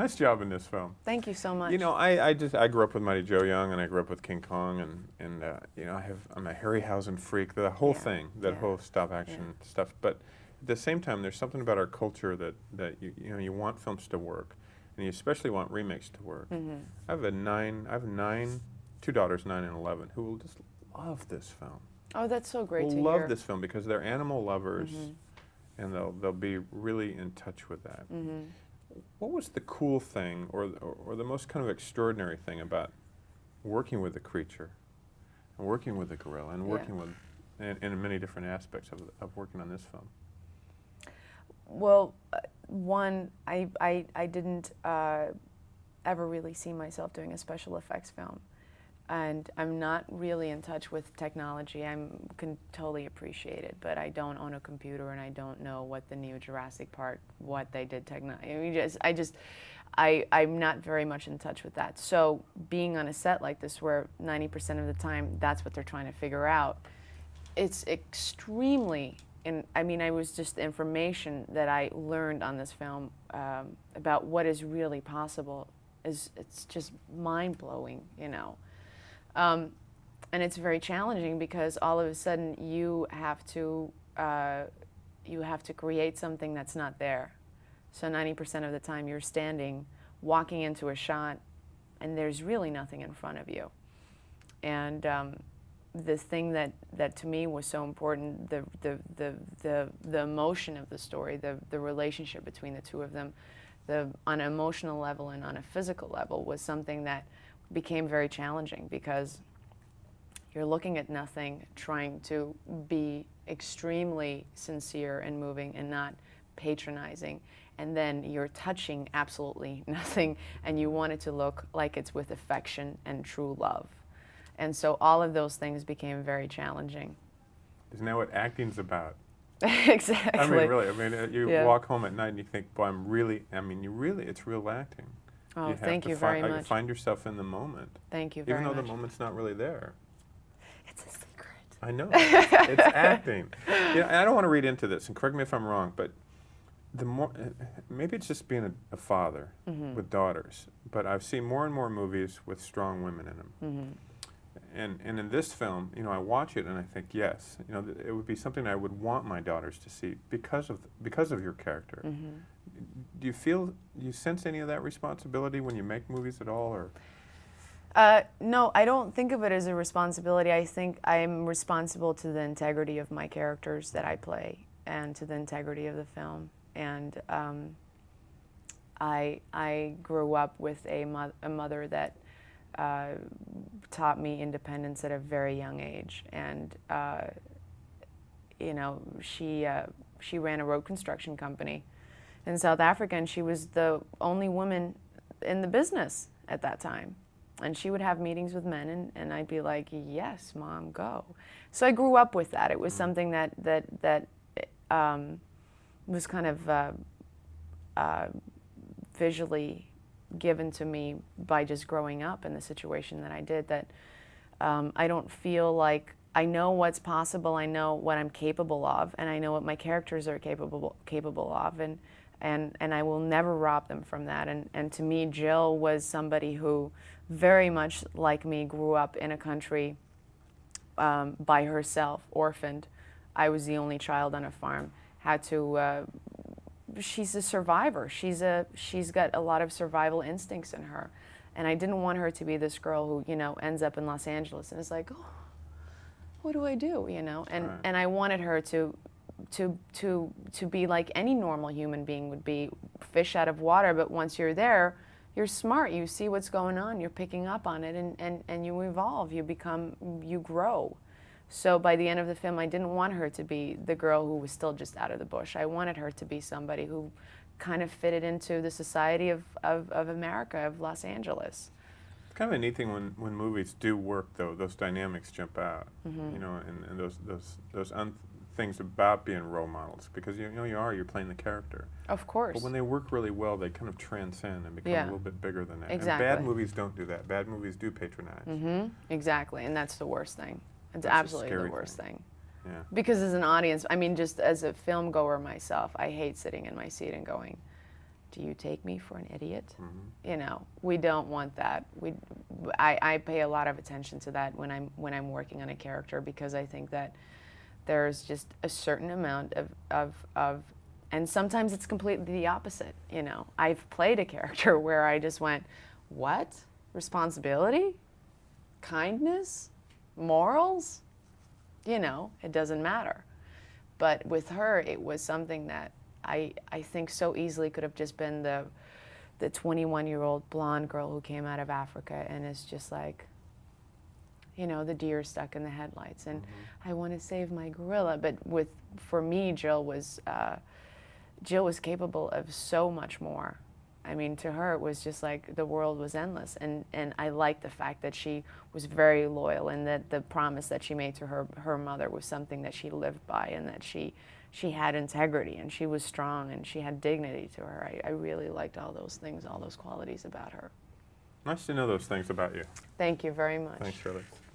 nice job in this film. Thank you so much. You know, I grew up with Mighty Joe Young, and I grew up with King Kong, and you know, I'm a Harryhausen freak. The whole thing, that whole stop action stuff. But at the same time, there's something about our culture that you know, you want films to work, and you especially want remakes to work. I have two daughters, 9 and 11, who will just love this film. Oh, that's so great to hear. Love this film because they're animal lovers, and they'll be really in touch with that. What was the cool thing, or the most kind of extraordinary thing about working with the creature, and working with the gorilla, and working with, in many different aspects of working on this film? Well, one, I didn't ever really see myself doing a special effects film. And I'm not really in touch with technology. I can totally appreciate it, but I don't own a computer, and I don't know what the Neo Jurassic Park, what they did technology. I mean, I'm not very much in touch with that. So being on a set like this, where 90% of the time that's what they're trying to figure out, it's extremely. And I mean, I was just the information that I learned on this film about what is really possible it's just mind blowing, you know. And it's very challenging because all of a sudden you have to create something that's not there. So 90% of the time you're standing, walking into a shot, and there's really nothing in front of you. And the thing that to me was so important, the emotion of the story, the relationship between the two of them, on an emotional level and on a physical level, was something that became very challenging because you're looking at nothing, trying to be extremely sincere and moving and not patronizing, and then you're touching absolutely nothing, and you want it to look like it's with affection and true love. And so all of those things became very challenging. Isn't that what acting's about? Exactly. I mean, really, you walk home at night and you think, boy, it's real acting. Oh, thank you very much. Find yourself in the moment. Thank you very much. Even though the moment's not really there. It's a secret. I know. It's acting. You know, I don't want to read into this, and correct me if I'm wrong, but the more, maybe it's just being a father with daughters, but I've seen more and more movies with strong women in them. And in this film, you know, I watch it and I think, yes, you know, it would be something I would want my daughters to see because of your character. Do you sense any of that responsibility when you make movies at all, or? No, I don't think of it as a responsibility. I think I'm responsible to the integrity of my characters that I play and to the integrity of the film. And I grew up with a mother that taught me independence at a very young age, and you know, she ran a road construction company in South Africa, and she was the only woman in the business at that time. And she would have meetings with men, and I'd be like, "Yes, Mom, go." So I grew up with that. It was something that was kind of visually given to me by just growing up in the situation that I did, that I don't feel like I know what's possible, I know what I'm capable of, and I know what my characters are capable of, and I will never rob them from that. And to me, Jill was somebody who, very much like me, grew up in a country by herself, orphaned. I was the only child on a farm, had to she's a survivor. She's got a lot of survival instincts in her, and I didn't want her to be this girl who, you know, ends up in Los Angeles and is like, oh, what do I do, you know? And I wanted her to be like any normal human being would be, fish out of water. But once you're there, you're smart. You see what's going on. You're picking up on it, and you evolve. You grow. So by the end of the film, I didn't want her to be the girl who was still just out of the bush. I wanted her to be somebody who kind of fitted into the society of America, of Los Angeles. It's kind of a neat thing when movies do work, though. Those dynamics jump out, you know, and those things about being role models, because you're playing the character. Of course. But when they work really well, they kind of transcend and become a little bit bigger than that. Exactly. And bad movies don't do that. Bad movies do patronize. Exactly, and that's the worst thing. It's That's absolutely the worst thing. Yeah. Because as an audience, I mean, just as a film goer myself, I hate sitting in my seat and going, do you take me for an idiot? Mm-hmm. You know, we don't want that. I pay a lot of attention to that when I'm working on a character, because I think that there's just a certain amount of and sometimes it's completely the opposite. You know, I've played a character where I just went, what? Responsibility? Kindness? Morals? You know, it doesn't matter. But with her, it was something that I think so easily could have just been the 21-year-old blonde girl who came out of Africa and is just like, you know, the deer stuck in the headlights, and I want to save my gorilla. But for me, Jill was capable of so much more. I mean, to her, it was just like the world was endless. And I liked the fact that she was very loyal, and that the promise that she made to her mother was something that she lived by, and that she had integrity, and she was strong, and she had dignity to her. I really liked all those things, all those qualities about her. Nice to know those things about you. Thank you very much. Thanks, Charlize.